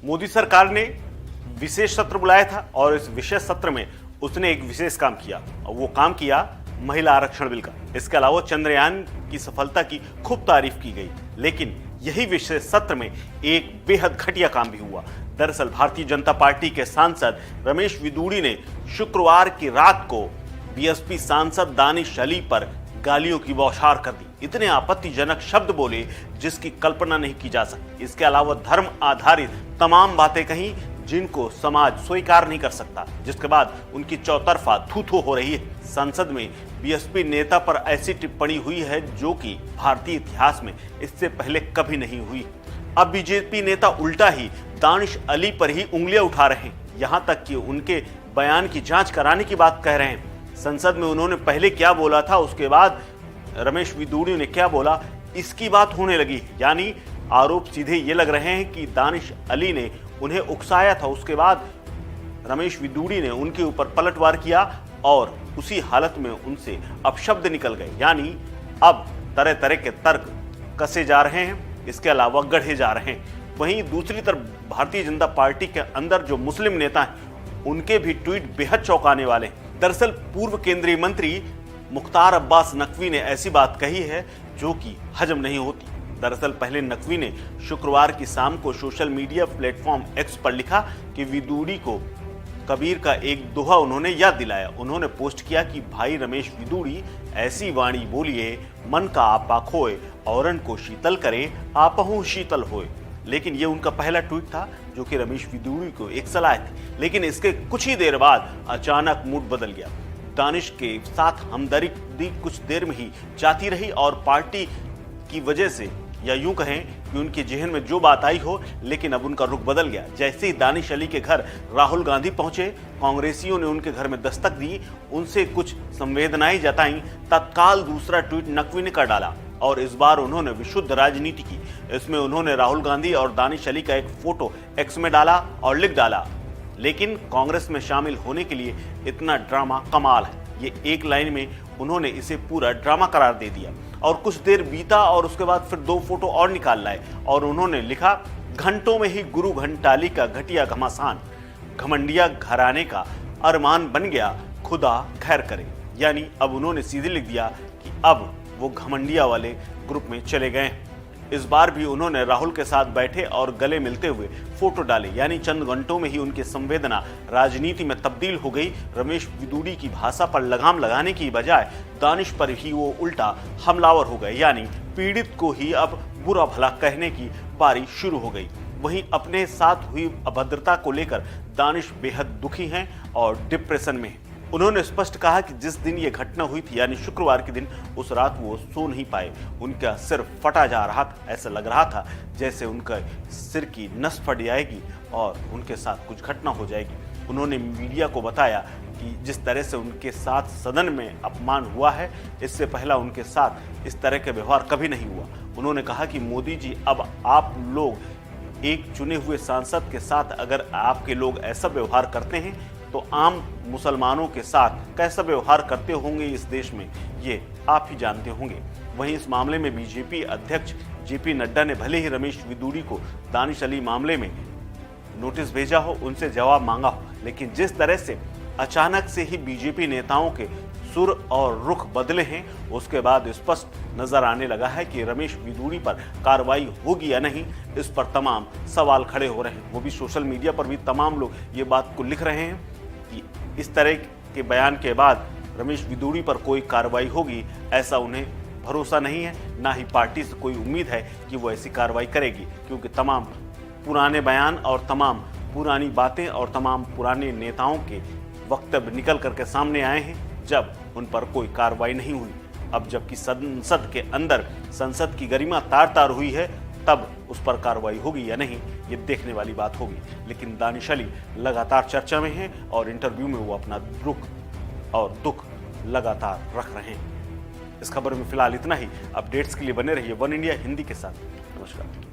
मोदी सरकार ने विशेष सत्र बुलाया था और इस विशेष सत्र में उसने एक विशेष काम किया और वो काम किया महिला आरक्षण बिल का। इसके अलावा चंद्रयान की सफलता की खूब तारीफ की गई, लेकिन यही विशेष सत्र में एक बेहद घटिया काम भी हुआ। दरअसल भारतीय जनता पार्टी के सांसद रमेश विदुड़ी ने शुक्रवार की रात को बीएसपी सांसद दानिश अली पर गालियों की बौछार कर दी। इतने आपत्तिजनक शब्द बोले जिसकी कल्पना नहीं की जा सकती। इसके अलावा धर्म आधारित तमाम बातें कही जिनको समाज स्वीकार नहीं कर सकता, जिसके बाद उनकी चौतरफा थू-थू हो रही है। संसद में बीएसपी नेता पर ऐसी टिप्पणी हुई है जो कि भारतीय इतिहास में इससे पहले कभी नहीं हुई। अब बीजेपी नेता उल्टा ही दानिश अली पर ही उंगलियां उठा रहे हैं, यहां तक कि उनके बयान की जांच कराने की बात कह रहे हैं। संसद में उन्होंने पहले क्या बोला था, उसके बाद रमेश विदुड़ी ने क्या बोला, इसकी बात होने लगी। यानी आरोप सीधे ये लग रहे हैं कि दानिश अली ने उन्हें उकसाया था, उसके बाद रमेश विदुड़ी ने उनके ऊपर पलटवार किया और उसी हालत में उनसे अपशब्द निकल गए। यानी अब तरह तरह के तर्क कसे जा रहे हैं, इसके अलावा गढ़े जा रहे हैं। वहीं दूसरी तरफ भारतीय जनता पार्टी के अंदर जो मुस्लिम नेता हैं, उनके भी ट्वीट बेहद चौंकाने वाले हैं। दरअसल पूर्व केंद्रीय मंत्री मुख्तार अब्बास नकवी ने ऐसी बात कही है जो कि हजम नहीं होती। दरअसल पहले नकवी ने शुक्रवार की शाम को सोशल मीडिया प्लेटफॉर्म एक्स पर लिखा कि विदुड़ी को कबीर का एक दोहा उन्होंने याद दिलाया। उन्होंने पोस्ट किया कि भाई रमेश विदुड़ी ऐसी वाणी बोलिए, मन का आपा खोए, औरन को शीतल करे, आपहु शीतल होए। लेकिन ये उनका पहला ट्वीट था जो कि रमेश विदुड़ी को एक सलाह थी, लेकिन इसके कुछ ही देर बाद अचानक मूड बदल गया। दानिश के साथ हमदर्दी कुछ देर में ही जाती रही और पार्टी की वजह से, या यूं कहें कि उनके जहन में जो बात आई हो, लेकिन अब उनका रुख बदल गया। जैसे ही दानिश अली के घर राहुल गांधी पहुंचे, कांग्रेसियों ने उनके घर में दस्तक दी, उनसे कुछ संवेदनाएं जताई, तत्काल दूसरा ट्वीट नकवी ने कर डाला और इस बार उन्होंने विशुद्ध राजनीति की। इसमें उन्होंने राहुल गांधी और दानिश अली का एक फोटो एक्स में डाला और लिख डाला, लेकिन कांग्रेस में शामिल होने के लिए इतना ड्रामा कमाल है। ये एक लाइन में उन्होंने इसे पूरा ड्रामा करार दे दिया। और कुछ देर बीता और उसके बाद फिर दो फोटो और निकाल लाए और उन्होंने लिखा, घंटों में ही गुरु घंटाली का घटिया घमासान, घमंडिया घराने का अरमान बन गया, खुदा खैर करे। यानी अब उन्होंने सीधे लिख दिया कि अब वो घमंडिया वाले ग्रुप में चले गए। इस बार भी उन्होंने राहुल के साथ बैठे और गले मिलते हुए फोटो डाले। यानी चंद घंटों में ही उनकी संवेदना राजनीति में तब्दील हो गई। रमेश विदुड़ी की भाषा पर लगाम लगाने की बजाय दानिश पर ही वो उल्टा हमलावर हो गए। यानी पीड़ित को ही अब बुरा भला कहने की बारी शुरू हो गई। वहीं अपने साथ हुई अभद्रता को लेकर दानिश बेहद दुखी हैं और डिप्रेशन में हैं। उन्होंने स्पष्ट कहा कि जिस दिन ये घटना हुई थी, यानी शुक्रवार के दिन, उस रात वो सो नहीं पाए। उनका सिर फटा जा रहा था, ऐसा लग रहा था जैसे उनका सिर की नस फट जाएगी और उनके साथ कुछ घटना हो जाएगी। उन्होंने मीडिया को बताया कि जिस तरह से उनके साथ सदन में अपमान हुआ है, इससे पहला उनके साथ इस तरह के व्यवहार कभी नहीं हुआ। उन्होंने कहा कि मोदी जी, अब आप लोग एक चुने हुए सांसद के साथ अगर आपके लोग ऐसा व्यवहार करते हैं तो आम मुसलमानों के साथ कैसा व्यवहार करते होंगे इस देश में, ये आप ही जानते होंगे। वहीं इस मामले में बीजेपी अध्यक्ष जेपी नड्डा ने भले ही रमेश विदुड़ी को दानिश अली मामले में नोटिस भेजा हो, उनसे जवाब मांगा हो, लेकिन जिस तरह से अचानक से ही बीजेपी नेताओं के सुर और रुख बदले हैं, उसके बाद स्पष्ट नजर आने लगा है कि रमेश विदुड़ी पर कार्रवाई होगी या नहीं। इस पर तमाम सवाल खड़े हो रहे हैं। वो भी सोशल मीडिया पर भी तमाम लोग ये बात को लिख रहे हैं कि इस तरह के बयान के बाद रमेश विदुड़ी पर कोई कार्रवाई होगी, ऐसा उन्हें भरोसा नहीं है। ना ही पार्टी से कोई उम्मीद है कि वो ऐसी कार्रवाई करेगी, क्योंकि तमाम पुराने बयान और तमाम पुरानी बातें और तमाम पुराने नेताओं के वक्तव्य निकल करके सामने आए हैं, जब उन पर कोई कार्रवाई नहीं हुई। अब जबकि संसद के अंदर संसद की गरिमा तार तार हुई है, तब उस पर कार्रवाई होगी या नहीं, ये देखने वाली बात होगी। लेकिन दानिश अली लगातार चर्चा में हैं और इंटरव्यू में वो अपना रुख और दुख लगातार रख रहे हैं। इस खबर में फिलहाल इतना ही। अपडेट्स के लिए बने रहिए वन इंडिया हिंदी के साथ। नमस्कार।